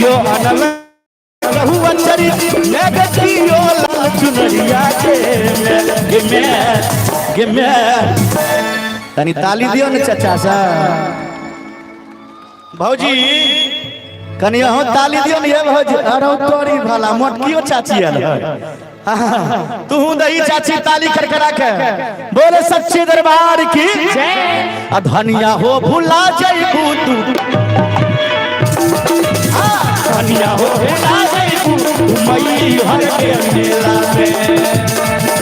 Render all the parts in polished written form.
जियो अनल रहुआ चरी मैं जियो लाल चुनरिया के मैं तनी ताली दियो न चाचा सा भौजी कनी हो ताली दियो न ये भौजी अरे तोरी भला मोटकियो चाची आल तू दही चाची ताली करकरा के बोले सच्चे दरबार की जय। धनिया हो भुला जइबू तू धनिया हो भुला जइबू मई हर के मेला में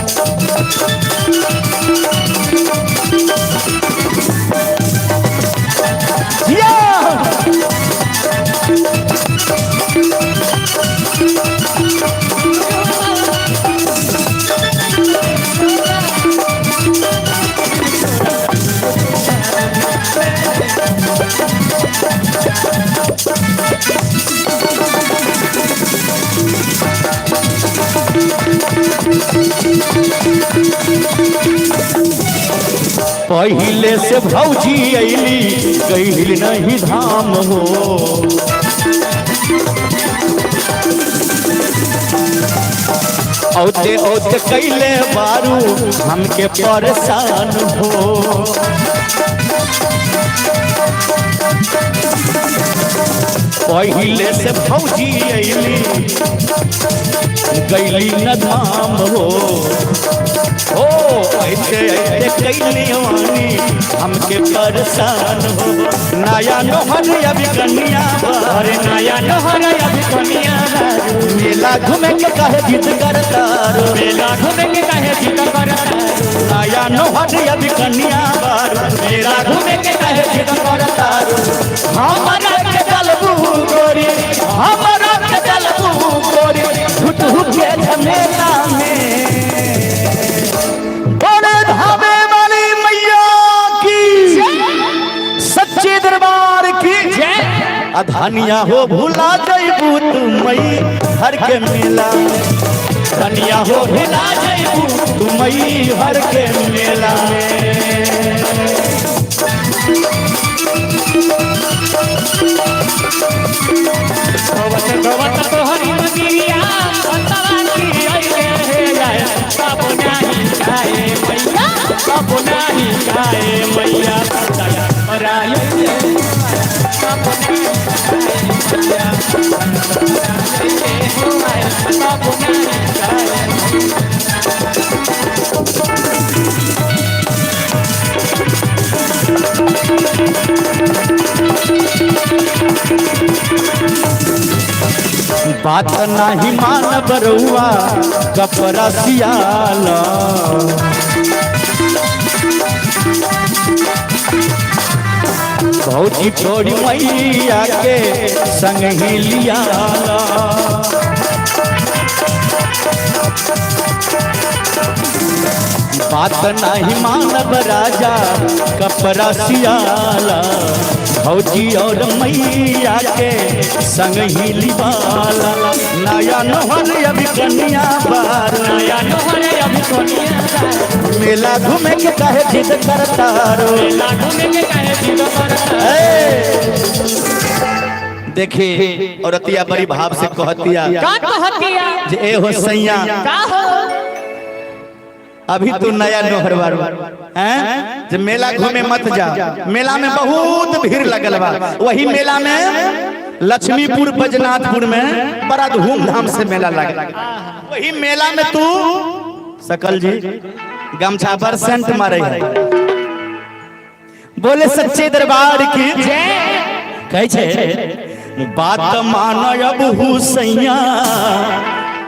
पहले से भौजी अली गईल नहीं धाम हो औते औते कैले बारू हमके परेशान हो पहले से भौजी अली गईली न धाम हो ऐसे ऐसे कैली वानी हमके परेशान हो नया नोहर अभी कन्या अरे नया नोहर अभी कन्या मेला घूमे के काहे जिद करता मेला घूमे के काहे जिद करता नया नोहर अभी कन्या मेला घूमे के काहे जिद करता हमारा के चलबू गोरी हमारा के चलबू गोरी झूठ के झमेला में धनिया हो भुला जइबू तू मई हर के मेला धनिया हो भुला जइबू तू मई हर के मेला तो हरी मंदिरिया कब नहीं खाए मैया कब नहीं खाए मैया बात नहीं मान बरुआ कपड़ा सियाला भौजी छोड़ी मैया के संग ही लिया बात नहीं मानब राजा कपड़ा सियाला भौजी और मैया के संग ही लिवाला नया नोहर अभी कन्या बार नया नोहर अभी कन्या मेला घूमे के काहे जिद करता रो मेला घूमे के काहे जिद करता देखे औरतिया बड़ी भाव से कहतिया का कहतिया जे ए हो सैया का हो अभी तू नया नोहर बार हैं जे मेला घूमे मत जा मेला में बहुत भीड़ लगल बा वही मेला में लक्ष्मीपुर बजनाथपुर में बड़ा धूमधाम से मेला लगे वही मेला में तू सकल जी गमछा पर सेंट मारे बोले सच्चे दरबार की जय कहे छे बात मान अब हुसैया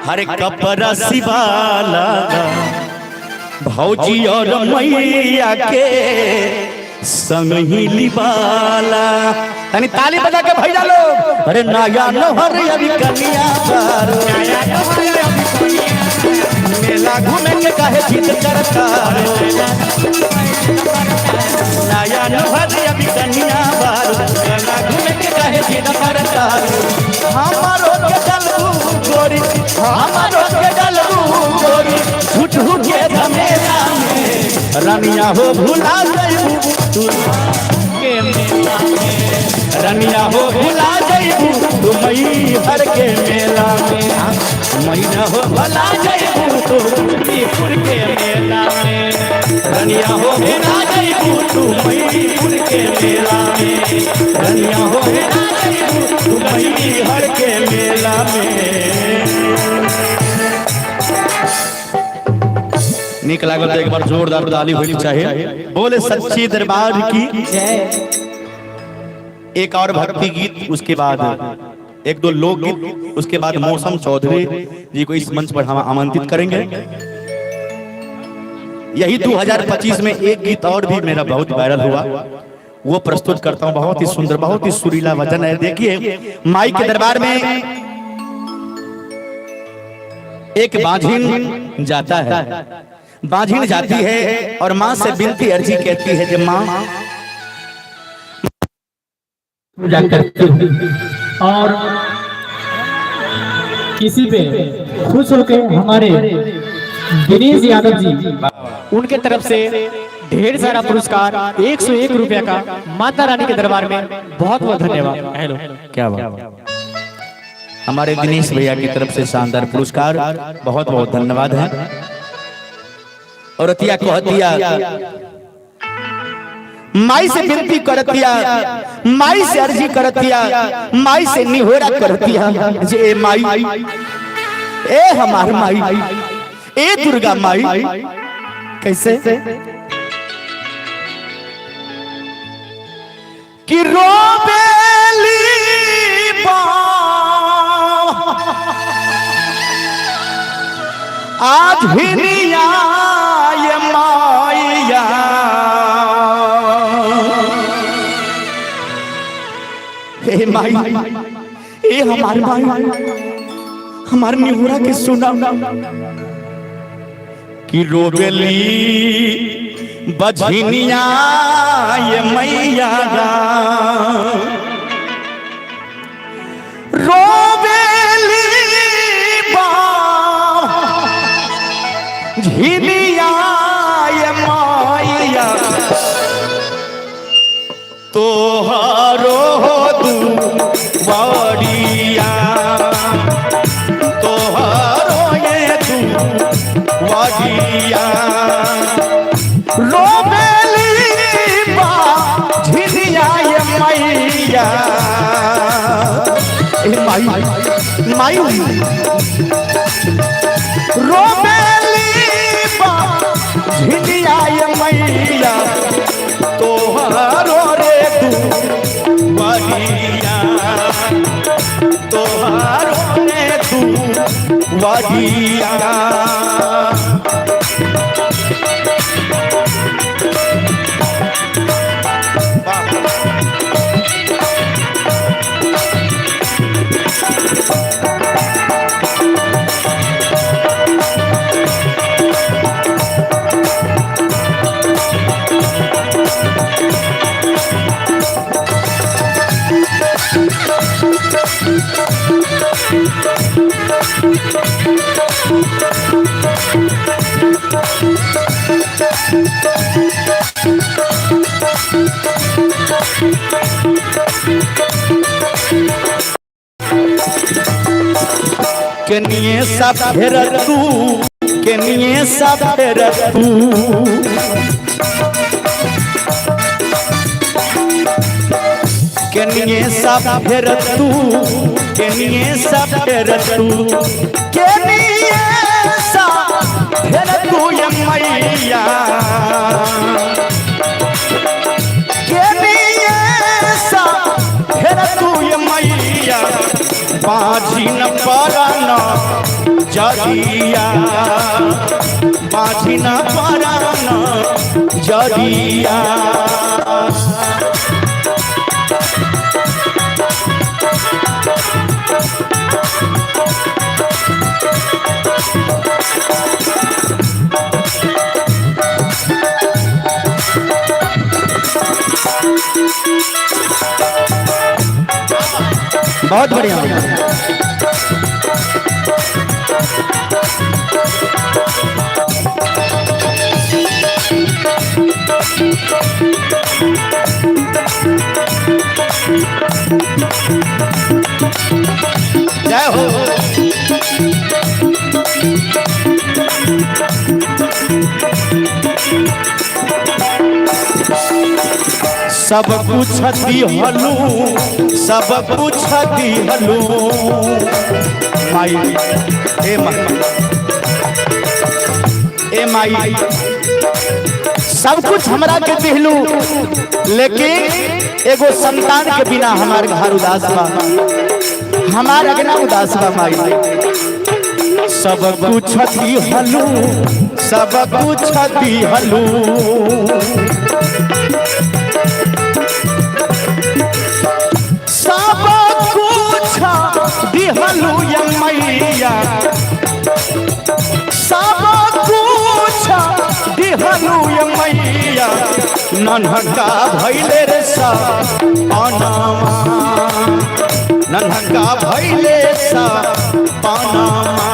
हर कपड़ा सिवाला भौजी और मैया के संग ही लिबाला तनी ताली बजा के भैया लोग अरे नया नोहर अभी कन्या बार नया नोहर अभी कन्या मेला घूमे के काहे जिद करता नया नोहर अभी कन्या बार मेला घूमे के काहे जिद करता हमारो के चलबू गोरी हमारो के चलबू गोरी झूठ के झमेला में रनिया हो भुला जइबू तू के मेला में रनिया हो भुला जइबू तू मई हर के मेला में मैया हो भला जयबू तू मैनीपुर के मेला में रनिया हो भेला जयबू तू मैनीपुर के मेला में रनिया हो भेला जयबू तू मैनीहर के मेला में। निक लागल तो एक बार जोरदार ताली होनी चाहिए। बोले सच्ची दरबार की जय। एक और भक्ति गीत, उसके बाद एक दो लोकगीत, उसके बाद मौसम चौधरी जी को इस मंच पर हम आमंत्रित करेंगे। यही 2025 में एक गीत और भी मेरा बहुत वायरल हुआ, वो प्रस्तुत करता हूं। बहुत ही सुंदर, बहुत ही सुरीला वचन है। देखिए, माई के दरबार में एक बांझिन जाता है, बांझिन जाती है और माँ से विनती अर्जी कहती है कि माँ पूजा करती हूँ और किसी पे खुश होकर हमारे दिनेश यादव जी उनके तरफ से ढेर सारा पुरस्कार 101 रुपया का माता रानी के दरबार में बहुत बहुत धन्यवाद। हेलो, क्या बात। हमारे दिनेश भैया की तरफ से शानदार पुरस्कार, बहुत बहुत धन्यवाद है। और अतिया कहतिया माई से विनती करतिया, माई से अर्जी करतिया, माई से निहोरा करतिया जे माई, ए हमार माई, ए दुर्गा माई। कैसे कि रोबेली आज भी निया ये माया, हे माई, ए हमार माई, हमार निहुरा के सुना कि रोबेली बझनिया ये मैया, रोबेली झिनिया ये माया, तोहारो दुआरिया, तोहारो ये दुआरिया, रोबेली झिनिया ये मैया, माई माई रोबेली झिनिया ये मैया, तोहारो रे दुआरिया, तोहारो रे दुआरिया। केनिए सब फेर तू, केनिए सब फेर तू, केनिए सब फेर तू, केनिए सब फेर तू, केनिए सब फेर तू ये मैया, केनिए सब फेर तू ये मैया, बाजी न पराना जरिया, बाजी न पराना जरिया। बहुत बढ़िया। जय हो। सब कुछ दिहलू, सब कुछ दिहलू माई, ए माई, ए माई, सब कुछ हमरा के दिहलू, लेकिन एगो संतान के बिना हमार घर उदास बा, हमार अगना उदास बा माई। सब कुछ दिहलू, सब कुछ दिहलू, सब कुछ दिहलू ये मैया, सब कुछ दिहलू ये मैया। नन्हका भैले रे सा पनामा, नन्हका भैले सा पनामा।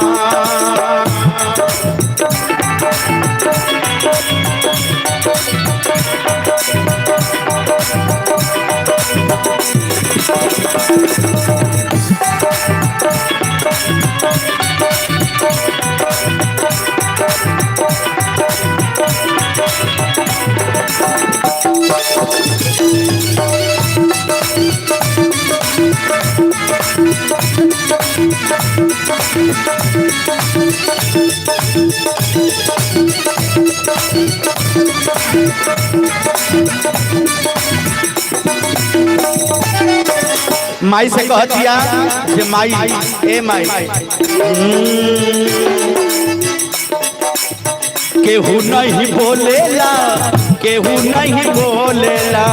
माई से कह दिया कि माई, ए माई, केहू नहीं बोलेला, केहू नहीं बोलेला,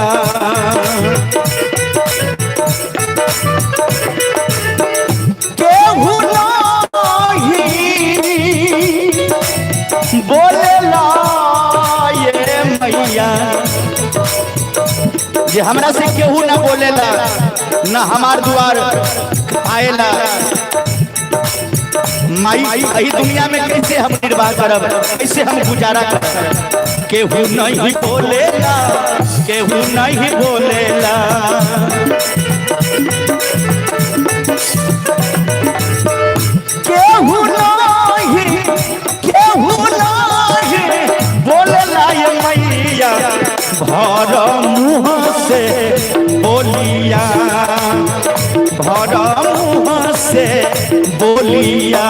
केहू नहीं बोलेला ये मैया। जे हमरा से केहू ना बोलेला, न हमार द्वार आएला, माई यही दुनिया में कैसे हम निर्वाह करब, कैसे हम गुजारा करब। केहू नहीं बोलेला, केहू नहीं बोलेला, केहू नहीं, केहू नहीं बोलेला ये मैया। भर मुँह से बोलिया, भर मुँह से बोलिया।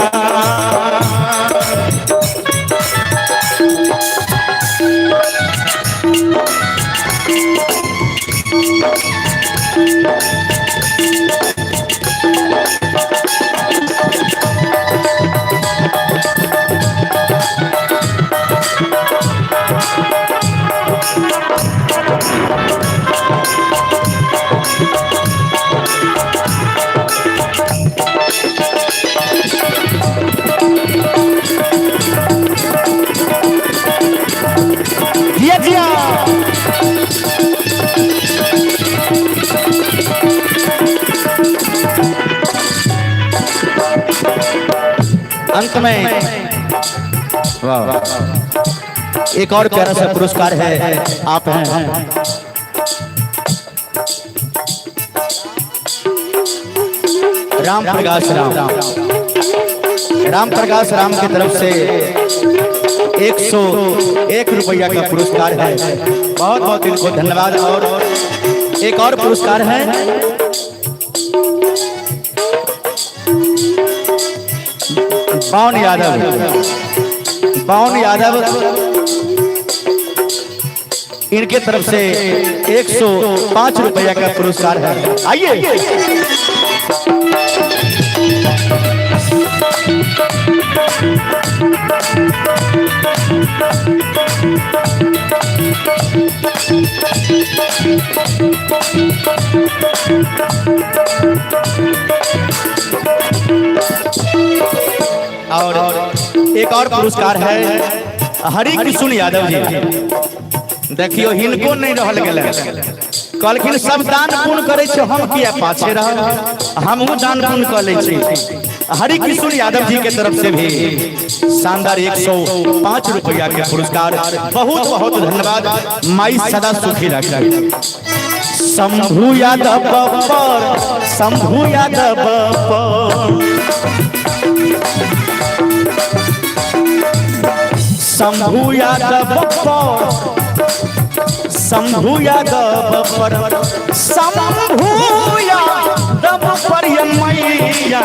दिया दिया अंत में वाह, एक और प्यारा सा पुरस्कार है, आप हैं राम प्रकाश राम, राम प्रकाश राम की तरफ से 101 रुपया का पुरस्कार है। बहुत बहुत इनको धन्यवाद। और एक और पुरस्कार है पवन यादव, पवन यादव इनके तरफ से 105 रुपया का पुरस्कार है। आइए और एक और पुरस्कार है हरि कृष्ण यादव जी। देखियो हिनको नहीं रहल गेले, कहलखिन सब दान पुण्य करे छे, हम किया पाछे रह, हमहू दान पुण्य कर ले छी। हरि कृष्ण यादव जी के तरफ से भी शानदार 105 रुपया के पुरस्कार। बहुत बहुत धन्यवाद। माई सदा सुखी रखे। शंभू यादव, शंभू यादव शंभू यादव शंभू यादव पर शंभू यादव पर ये मैया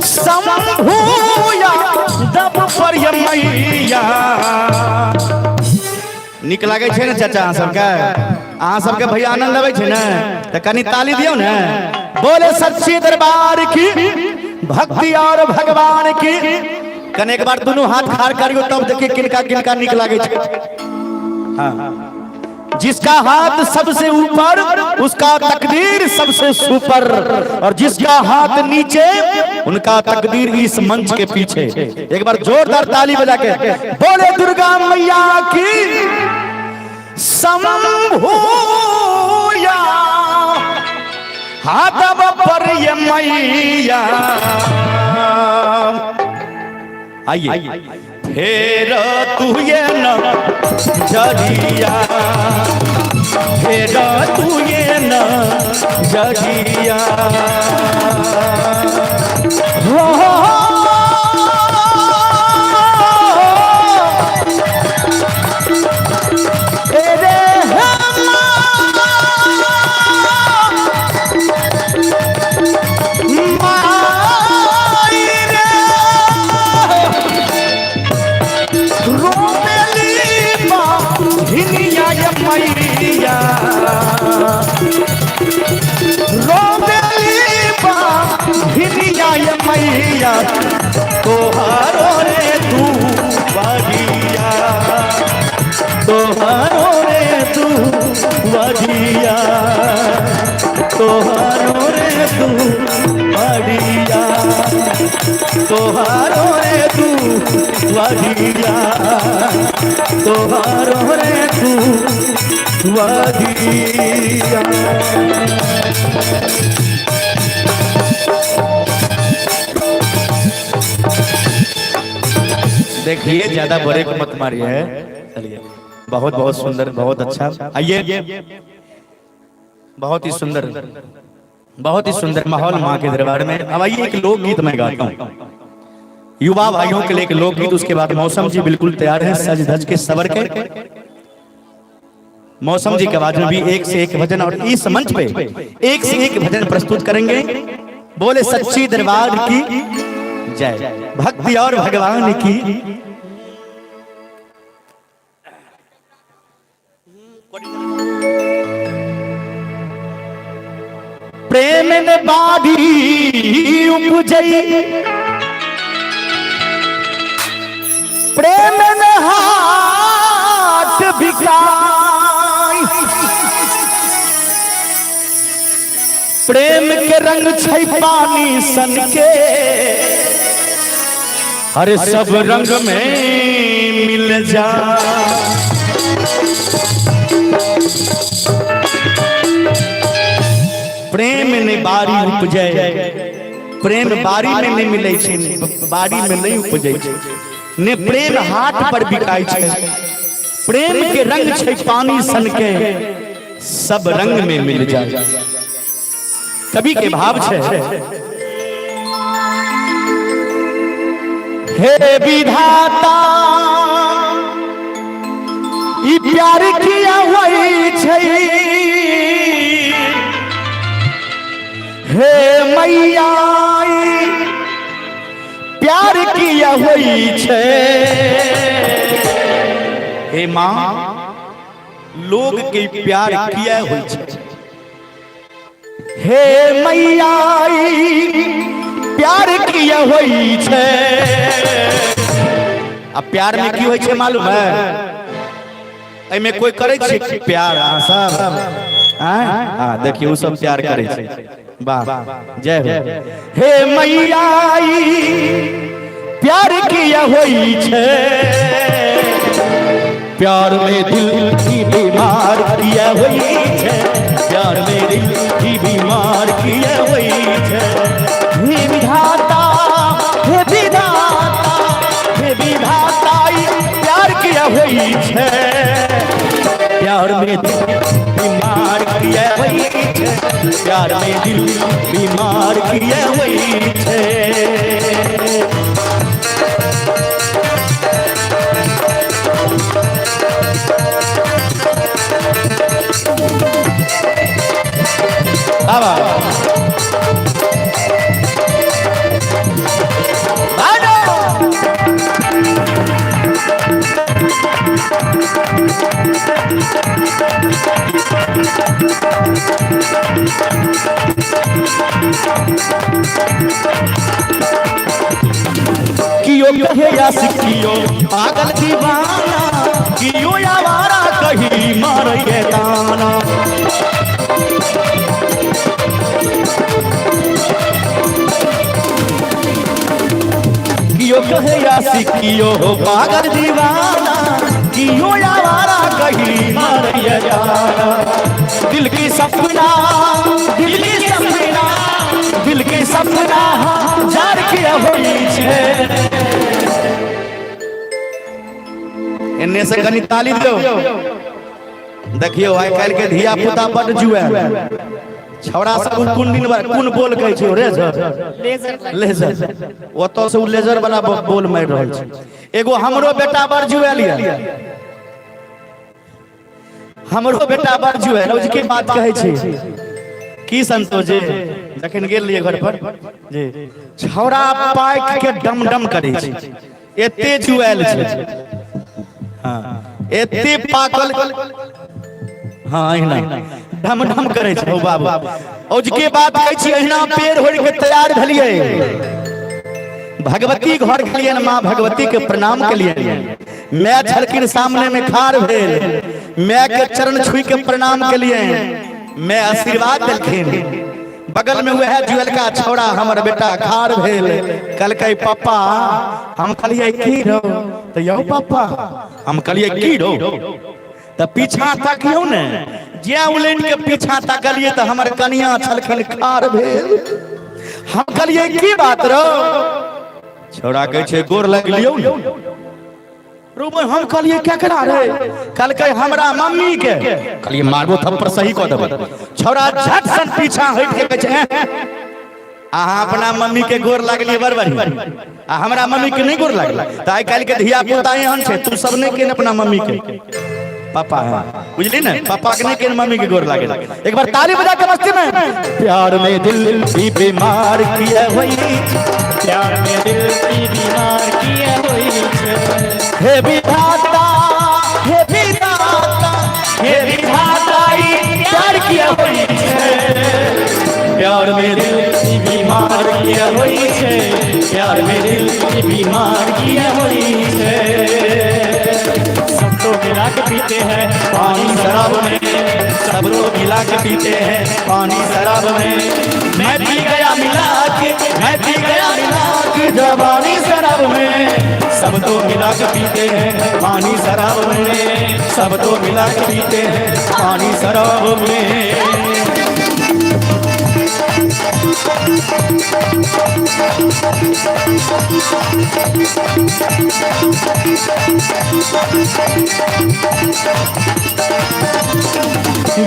शंभू यादव पर ये मैया निक लागे छे ना चाचा अहाँ सबके भैया आनंद लगे छे ना तो कनी ताली दियो ना। बोले सच्ची दरबार की भक्ति और भगवान की। कने एक बार दोनों हाथ खाड़ करियो तब देखिए किनका किनका निक लागे छे। हाँ जिसका हाथ सबसे ऊपर उसका तकदीर सबसे सुपर और जिसका हाथ नीचे उनका तकदीर इस मंच के पीछे। एक बार जोरदार ताली बजा के बोले दुर्गा मैया की शंभू यादव पर ये मैया। आइए फेर तू ये न जरिया फेर तू ये न जरिया मैया तोहारो रे तू बढ़िया तोहारो रे तू बढ़िया तोहारो रे तू बढ़िया तोहारो रे तू बढ़िया तोहारो रे तू बढ़िया। देखिए ज्यादा बड़े को मत मारिए। चलिए बहुत बहुत सुंदर बहुत अच्छा। आइए बहुत ही सुंदर माहौल माँ के दरबार में। अब आइए एक लोकगीत मैं गाता हूँ युवा भाइयों के लिए एक लोकगीत। उसके बाद मौसम जी बिल्कुल तैयार है सज धज के सवर के। मौसम जी के आवाज में भी एक से एक भजन और इस मंच पे एक से एक भजन प्रस्तुत करेंगे। बोले सच्ची दरबार की जय भक्ति और भगवान की। प्रेम ने बाधी उपजई प्रेम ने हाथ बिकाई प्रेम के रंग छै पानी सन के हर सब रंग में मिल जा। प्रेम ने बारी उपजे प्रेम बारी में नहीं मिले छे बारी में नहीं उपजे छे ने प्रेम हाथ पर बिकाय छे। प्रेम के रंग छे पानी सन के सब रंग में मिल जाए। कवि के भाव छे हे विधाता ई प्यार किया हुई छे हे मैया प्यार किया हुई छे। हे माँ लोग के प्यार किया हुई छे हे मैया प्यार किया हुई छे। अब प्यार में की होय छे मालूम है एमे कोई करे छे प्यार सब हां देखिए वो सब प्यार करे छे। वाह जय हो। हे मैया प्यार किया हुई छे प्यार में दिल की बीमार किया हुई छे प्यार में दिल की बीमार किया हुई छे। हे विधाता हे विधाता हे विधाता प्यार किया हुई छे प्यार में दिल बीमार किया हुई छे प्यार में दिल बीमार किया हुई छे। कियो कहे या सिकियो पागल दीवाना, कियो आवारा कहीं मार के दाना। कियो कहे या सिकियो पागल दीवाना, कियो आवारा कहीं मार के दाना। दिल की सपना, दिल की सपना, दिल के सपना जार किया होई छे। इन्ने से कनी ताली दो। देखियो आइ काल के धिया पुता बड़ जुए, छौड़ा सब कुन दिन कुन बोल कहै छै रेजर लेजर, ओतो से उ लेजर वाला बोल मार रहल छै। एगो हमरो बेटा बड़ जुए लिया, हमरो बेटा बड़ जुए रोज के बात कहै छै की संतोष जी जखन गेल लिए घर पर जी, छौड़ा पाइक के डम डम करे छै, एते जुएल छै। हां एते पागल, हां अहिना डम डम करे छै ओ बाबू। औज के बात कहै छी, अहिना पेड़ होड़ के तैयार भेलिए, भगवती घर गेलिए, मां भगवती के प्रणाम केलिए। मैं छलकिन सामने में खाड़ भेल, मैं के चरण छुई के प्रणाम केलिए, मैं आशीर्वाद देलखिन। बगल में वह जुएल का छौड़ा हमर बेटा खाड़ भेल, कहलकै पापा, हम कहलिए की रो, तो यौ पापा हम कहलिए की रो, तो पीछा तकियो ने, जे उलट के पीछा तकलिए तो हमर कनिया छलखिन खाड़ भेल। हम कहलिए की बात रो, छौड़ा कहै छै गोर लगलियो रूम। हम कहलिए केकरा रे, कहलकै हमरा मम्मी के। कहलिए मारबो थप्पड़ सही क देबो। छौड़ा झट सन पीछा हट के कहै छै अहाँ अपना मम्मी के गोर लागलिए बड़ बढ़िया, आ हमरा मम्मी के नहीं गोर लागल। त आइ काल के धिया पुता एहन छै, तू सब नहीं के अपना मम्मी के पापा है, बुझली ना, पापा के नहीं के मम्मी के गोर लागल। एक बार ताली बजा के मस्ती में। प्यार में दिल की बीमार किया होई, प्यार में दिल की बीमार किया होई। हे विधाता, हे विधाता, हे विधाता प्यार किया होई छे, प्यार में दिल की बीमार किया होई छे, प्यार में दिल की बीमार किया होई छे। सब तो मिला के पीते हैं पानी शराब में, सब तो मिला के पीते हैं पानी शराब में। मैं पी गया मिला के, मैं पी गया मिला के जवानी शराब में। सब तो मिला के पीते हैं पानी शराब में, सब तो मिला के पीते हैं पानी शराब में।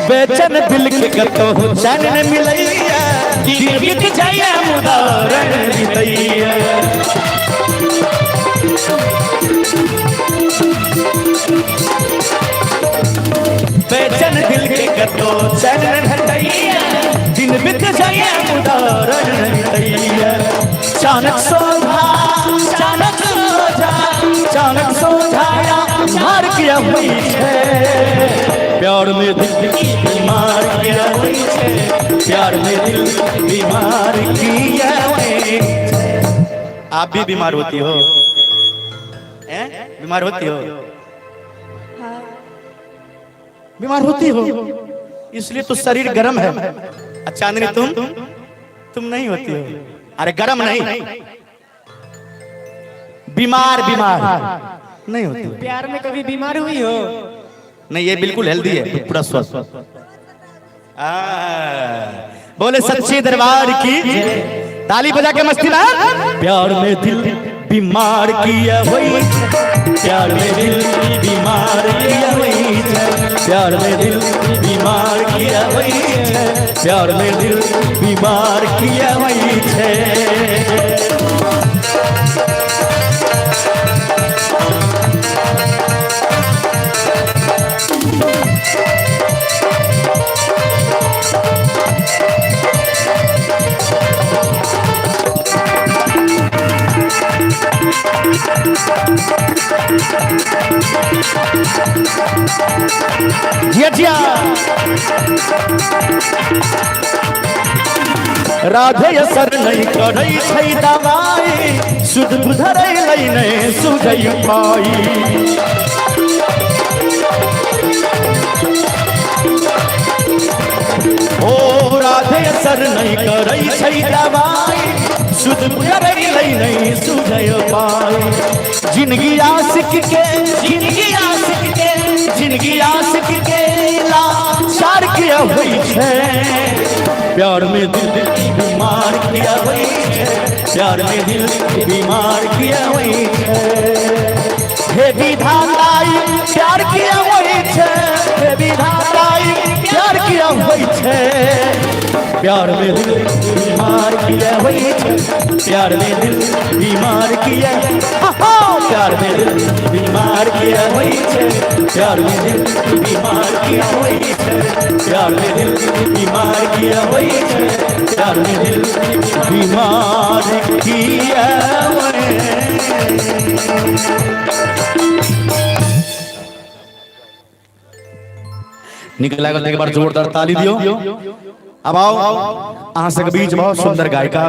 बेचैन दिल के कतो चैन न मिलैया, दिल बीत जाइया मुदारन बीतैया। बेचैन दिल के कतो चैन न भेटैया, दिन बीत जाइया मुदारन बीतैया। चानक सोधा, चानक सोधा, चानक सोधाया मार किया हुई है। प्यार में दिल की बीमार किया हुई है, प्यार में दिल बीमार किया हुई। आप भी बीमार होती हो? बीमार होती हो? बीमार होती हो, इसलिए तो शरीर गर्म है। चांदनी तुम नहीं होती हो? अरे गर्म नहीं, बीमार बीमार नहीं होती हो। प्यार में कभी बीमार हुई हो? नहीं, ये बिल्कुल हेल्दी है, पूरा स्वस्थ। बोले सच्चे दरबार की ताली बजा के मस्ती में। प्यार में दिल बीमार किया हुई, प्यार में दिल बीमार किया हुई, प्यार में दिल बीमार किया हुई, प्यार में दिल बीमार किया हुई है। जिया जिया राधे असर नहीं करई छै दवाई सुध बुधरै लै नहीं सुझै पाई ओ राधे असर नहीं करई छै दवाई सुध बुधरै लै नहीं सुझै पाई जिंदगी आशिक के लाचार किया हुई है प्यार में दिल बीमार किया हुई है प्यार में दिल बीमार किया हुई है हे विधाताई प्यार किया हुई है हे विधाताई प्यार किया हुई है प्यार में दिल बीमार किया हुई है प्यार में दिल बीमार किया प्यार में दिल बीमार किया हुई है प्यार में दिल बीमार किया हुई है प्यार में दिल बीमार किया हुई है प्यार में दिल बीमार किया हुई निकला एक बार जोरदार ताली दियो अब आओ अहाँ सबके बीच बहुत सुंदर गायिका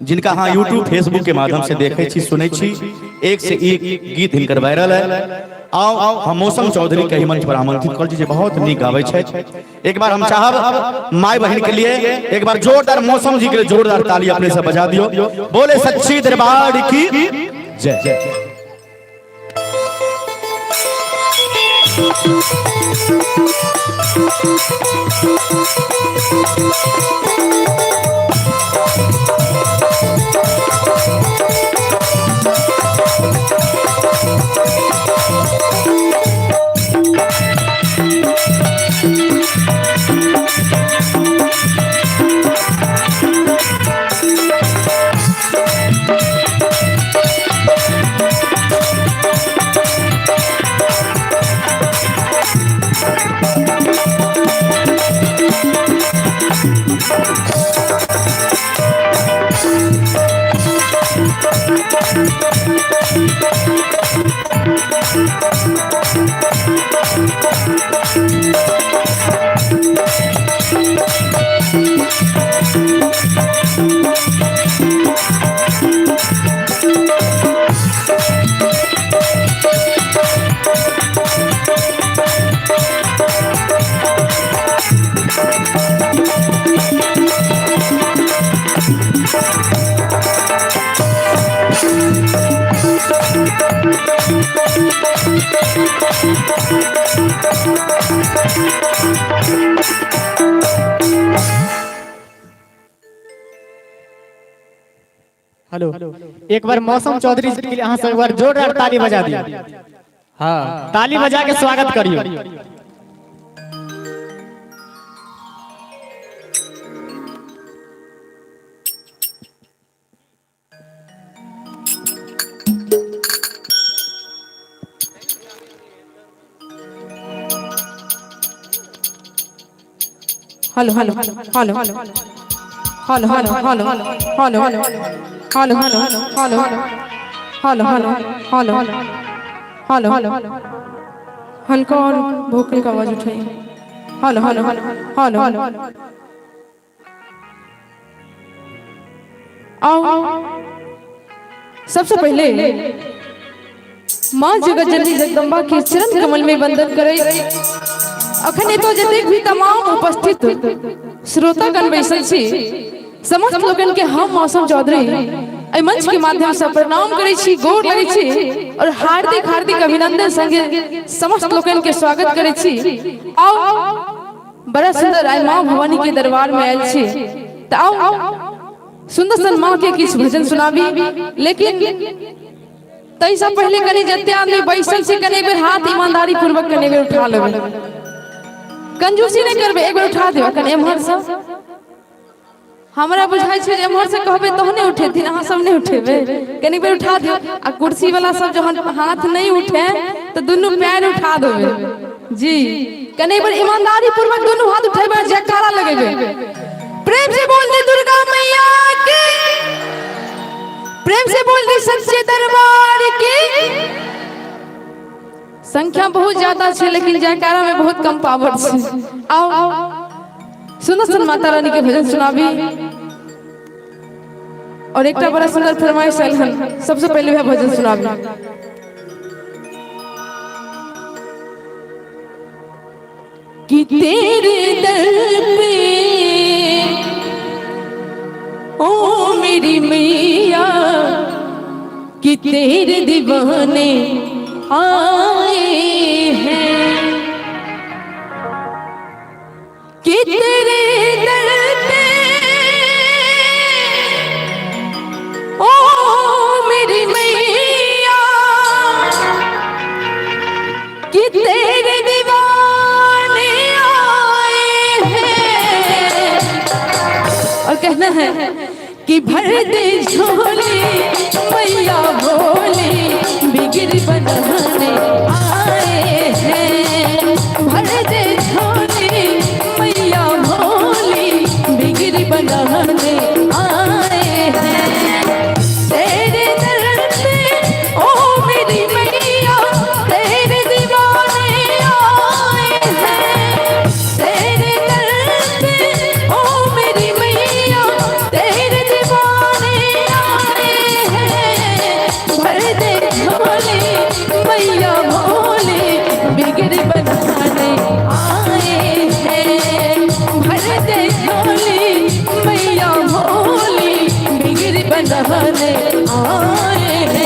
जिनका हाँ यूट्यूब फेसबुक के माध्यम से देखे छी सुने छी एक से एक गीत हिनकर वायरल है आओ हम मौसम चौधरी के ही मंच पर आमंत्रित कर छी बहुत नीक गावे छै एक बार हम चाहब माय बहन के लिए एक बार जोरदार मौसम जी के लिए जोरदार ताली अपने से बजा दियो बोले सच्ची दरबार की जय हेलो एक बार मौसम चौधरी जी के लिए अहाँ सब एक बार जोरदार ताली बजा दियो हाँ ताली बजा के स्वागत करियो hello hello hello hello hello hello hello hello hello hello hello hello hello hello hello hello hello हल्का और भोकल का आवाज उठाइए हेलो हेलो हेलो हेलो आओ सबसे पहले माँ जगत जननी जगदम्बा के चरण कमल में वंदन करे अखने तो जतेक भी तमाम उपस्थित श्रोतागण बैसल छी समस्त लोगन के हम मौसम चौधरी एहि मंच के माध्यम से प्रणाम करे छी गोर लगे छी और हार्दिक हार्दिक अभिनंदन संगे समस्त लोगन के स्वागत करे छी आओ बड़ा सुंदर आइ माँ भवानी के दरबार में आयल छी त आओ सुंदर सन माँ के किछ भजन सुनाबी लेकिन तैसा पहले कनी जते आदमी बैसल छी कने बेर हाथ ईमानदारी पूर्वक कने बेर उठा लेबे कंजूसी नहीं करबे एक बार उठा देबे कने एम्हर से हमरा बुझाई छै जे एम्हर से कहबे तहने उठेथिन अहाँ सब नहीं उठेबे कनी बेर उठा दियो आ कुर्सी वाला सब जहन हाथ नहीं उठे तो दोनों पैर उठा देबे जी कने बेर ईमानदारी पूर्वक दोनों हाथ उठेबे जयकारा लगेबे प्रेम से बोल दे दुर्गा मैया की प्रेम से बोल दे सच्चे दरबार की संख्या बहुत ज्यादा है लेकिन जयकारा में बहुत कम पावर है। आओ सुनो सुन माता रानी के भजन सुनाबी और एक बड़ा सुंदर फरमाइश है। सबसे पहले वह भजन सुनाबी। कि तेरे दर पे ओ मेरी मैया कि तेरे दीवाने आए हैं, कि तेरे दर पे ओ मेरी मैया कि तेरे दीवाने आए हैं। और कहना है कि भर दे झोली मैया भोली बिगड़ बनाने आए हैं, भर दे झोली मैया भोली बिगड़ बनाने आए हैं। तेरे दर पे ओ मेरी मैया तेरे दीवाने आए हैं, तेरे दर पे ओ मेरी मैया तेरे दीवाने आए हैं, भर दे झोली मैया भोली बिगड़ बनाने आए हैं, भर दे झोली मैया भोली बिगड़ बनाने आए